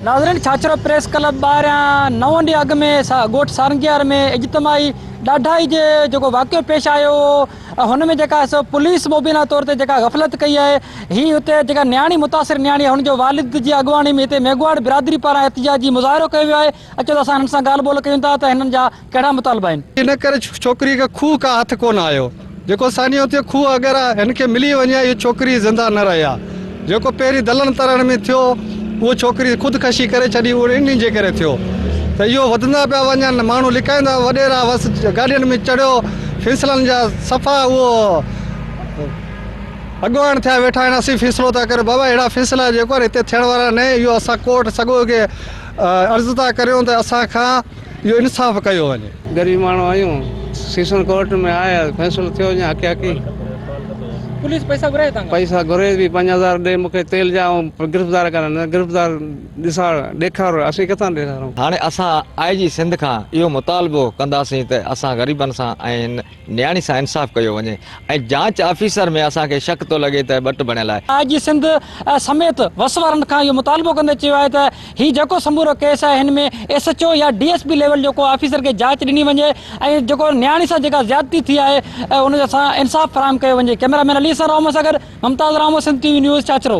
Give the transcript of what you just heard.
नाज़रीन Chachro press club ॿाहिरियां 9 ॾींहं अॻु में ॻोठ सारंगियार में इज्तमाही ॾाढाई जे जेको वाक़ियो पेश आयो हुन में जेका सो पुलिस मुबीना तौर ते जेका गफ़लत कई आहे ही हुते जेका न्याणी मुतासिर न्याणी आहे हुनजो वालिद जी अॻुवाणी में हिते मेघवाड़ बिरादरी पारां एहतिजाजी मुज़ाहिरो कयो वियो आहे। अचो त असां हिननि सां ॻाल्हि ॿोल कयूं था त हिननि जा कहिड़ा मुतालबा आहिनि। इन करे छोकिरी खे खूह का हथ कोन आयो, जेको सानियो थियो खूह अगरि हिनखे मिली वञे इहा छोकिरी ज़िंदा न रहे हा। जेको पहिरीं दलनि तरण में थियो उहो छोकिरी ख़ुदकशी करे छॾी, उहो इन जे करे थियो त इहो वधंदा पिया वञनि, माण्हू लिकाईंदा वॾेरा बसि गाॾियुनि में चढ़ियो, फ़ैसिलनि जा सफ़ा उहो अॻुवान थिया वेठा आहिनि। असीं फ़ैसिलो था करियो, बाबा अहिड़ा फ़ैसिला जेको आहे हिते थियण वारा न, इहो असां कोर्ट सॻो खे अर्ज़ु था करियूं त असांखां इहो इंसाफ़ कयो वञे। गरीब माण्हू आहियूं, सेशन कोर्ट में आया, फ़ैसिलो थियो वञे हक़ी हक़ी। पुलिस पैसा घुराए था? पैसा घुरे बि 5000 ॾे मूंखे तेल जा, गिरफ़्तार करण न गिरफ़्तार ॾिसार ॾेखारो, असीं किथां ॾेखारूं। हाणे असां IG सिंध खां इहो मुतालबो कंदासीं त असां ग़रीबनि सां ऐं न्याणी सां इंसाफ़ कयो वञे ऐं जांच ऑफिसर में असांखे शक थो लॻे त ॿट बणियल आहे। IG सिंध समेत वस वारनि खां इहो मुतालबो कंदे चयो आहे त हीउ जेको समूरो केस आहे हिन में SHO या DSP लेवल जेको ऑफिसर खे जांच ॾिनी वञे ऐं जेको न्याणी सां जेका ज़्यादती थी आहे उन सां इंसाफ़ फराहम कयो वञे। कैमरामैन अली सां रामो सां गॾु मुमताज़ रामो, सिंध TV न्यूज़, चाचरो।